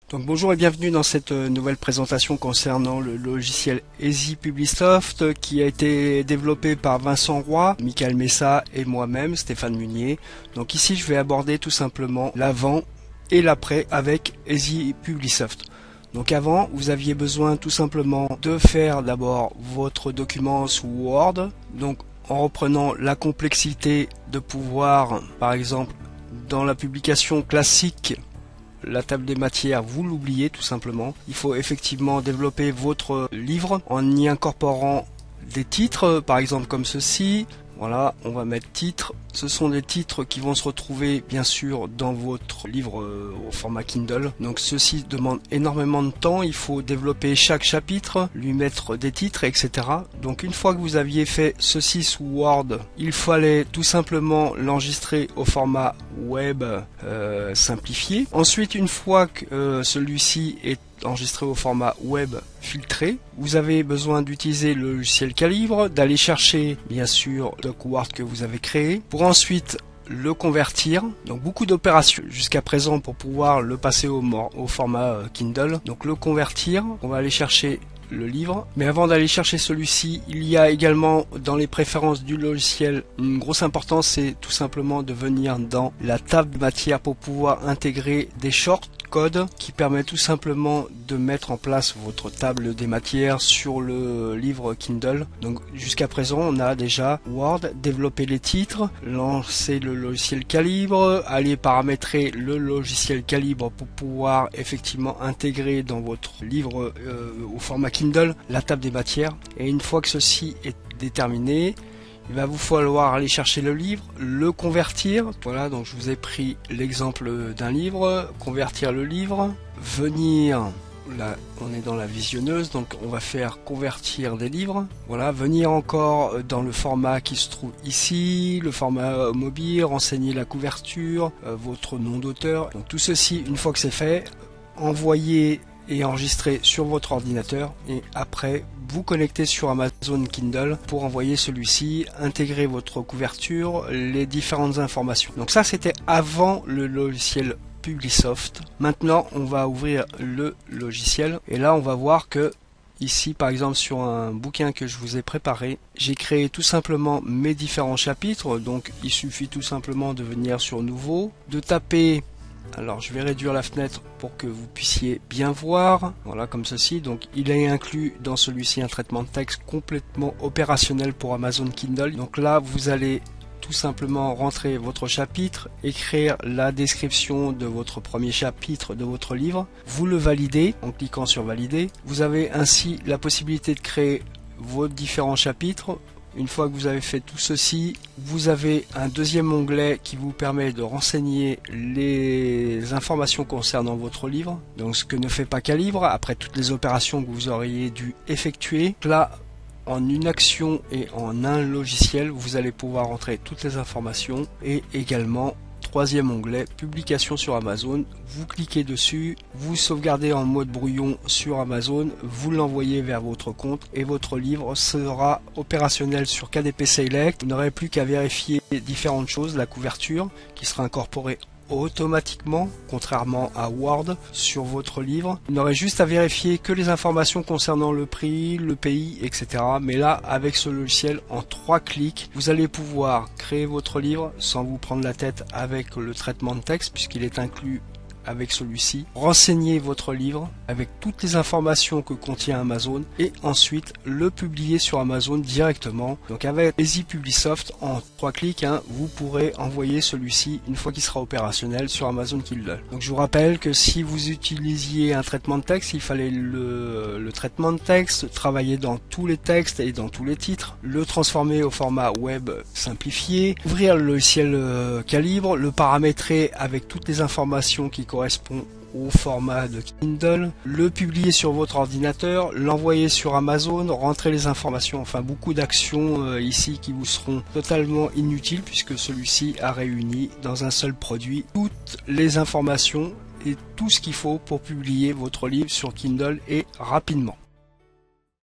Donc bonjour et bienvenue dans cette nouvelle présentation concernant le logiciel Easy Publisoft qui a été développé par Vincent Roy, Michael Messa et moi-même, Stéphane Munier. Donc ici je vais aborder tout simplement l'avant et l'après avec Easy Publisoft. Donc avant, vous aviez besoin tout simplement de faire d'abord votre document sous Word. Donc en reprenant la complexité de pouvoir, par exemple, dans la publication classique, la table des matières, vous l'oubliez tout simplement. Il faut effectivement développer votre livre en y incorporant des titres, par exemple comme ceci. Voilà, on va mettre titre. Ce sont des titres qui vont se retrouver bien sûr dans votre livre au format Kindle. Donc ceci demande énormément de temps. Il faut développer chaque chapitre, lui mettre des titres, etc. Donc une fois que vous aviez fait ceci sous Word, il fallait tout simplement l'enregistrer au format web simplifié. Ensuite, une fois que celui-ci est enregistré au format web filtré, vous avez besoin d'utiliser le logiciel Calibre, d'aller chercher bien sûr le doc Word que vous avez créé, pour ensuite le convertir. Donc beaucoup d'opérations jusqu'à présent pour pouvoir le passer au format Kindle. Donc le convertir, on va aller chercher le livre. Mais avant d'aller chercher celui-ci, il y a également dans les préférences du logiciel une grosse importance, c'est tout simplement de venir dans la table de matière pour pouvoir intégrer des shortcodes qui permet tout simplement de mettre en place votre table des matières sur le livre Kindle. Donc jusqu'à présent on a déjà Word, développer les titres, lancer le logiciel Calibre, aller paramétrer le logiciel Calibre pour pouvoir effectivement intégrer dans votre livre au format Kindle la table des matières. Et une fois que ceci est déterminé, il va vous falloir aller chercher le livre, le convertir. Voilà, donc je vous ai pris l'exemple d'un livre, convertir le livre, venir, là on est dans la visionneuse, donc on va faire convertir des livres. Voilà, venir encore dans le format qui se trouve ici, le format mobile, renseigner la couverture, votre nom d'auteur. Donc tout ceci, une fois que c'est fait, envoyer et enregistrer sur votre ordinateur et après vous connecter sur Amazon Kindle pour envoyer celui-ci, intégrer votre couverture, les différentes informations. Donc ça c'était avant le logiciel Publisoft. Maintenant on va ouvrir le logiciel et là on va voir que ici par exemple sur un bouquin que je vous ai préparé, j'ai créé tout simplement mes différents chapitres. Donc il suffit tout simplement de venir sur nouveau, de taper. Alors je vais réduire la fenêtre pour que vous puissiez bien voir, voilà comme ceci. Donc il est inclus dans celui-ci un traitement de texte complètement opérationnel pour Amazon Kindle. Donc là vous allez tout simplement rentrer votre chapitre, écrire la description de votre premier chapitre de votre livre, vous le validez en cliquant sur valider. Vous avez ainsi la possibilité de créer vos différents chapitres. Une fois que vous avez fait tout ceci, vous avez un deuxième onglet qui vous permet de renseigner les informations concernant votre livre. Donc ce que ne fait pas Calibre, après toutes les opérations que vous auriez dû effectuer. Là, en une action et en un logiciel, vous allez pouvoir entrer toutes les informations et également troisième onglet, publication sur Amazon, vous cliquez dessus, vous sauvegardez en mode brouillon sur Amazon, vous l'envoyez vers votre compte et votre livre sera opérationnel sur KDP Select. Vous n'aurez plus qu'à vérifier différentes choses, la couverture qui sera incorporée automatiquement, contrairement à Word sur votre livre. Vous n'aurez juste à vérifier que les informations concernant le prix, le pays, etc. Mais là, avec ce logiciel, en 3 clics, vous allez pouvoir créer votre livre sans vous prendre la tête avec le traitement de texte puisqu'il est inclus avec celui-ci, renseigner votre livre avec toutes les informations que contient Amazon et ensuite le publier sur Amazon directement. Donc avec Easy Publisoft, en 3 clics, vous pourrez envoyer celui-ci une fois qu'il sera opérationnel sur Amazon Kindle. Donc je vous rappelle que si vous utilisiez un traitement de texte, il fallait le traitement de texte, travailler dans tous les textes et dans tous les titres, le transformer au format web simplifié, ouvrir le logiciel Calibre, le paramétrer avec toutes les informations qui correspond au format de Kindle, le publier sur votre ordinateur, l'envoyer sur Amazon, rentrer les informations, enfin beaucoup d'actions ici qui vous seront totalement inutiles puisque celui-ci a réuni dans un seul produit toutes les informations et tout ce qu'il faut pour publier votre livre sur Kindle et rapidement.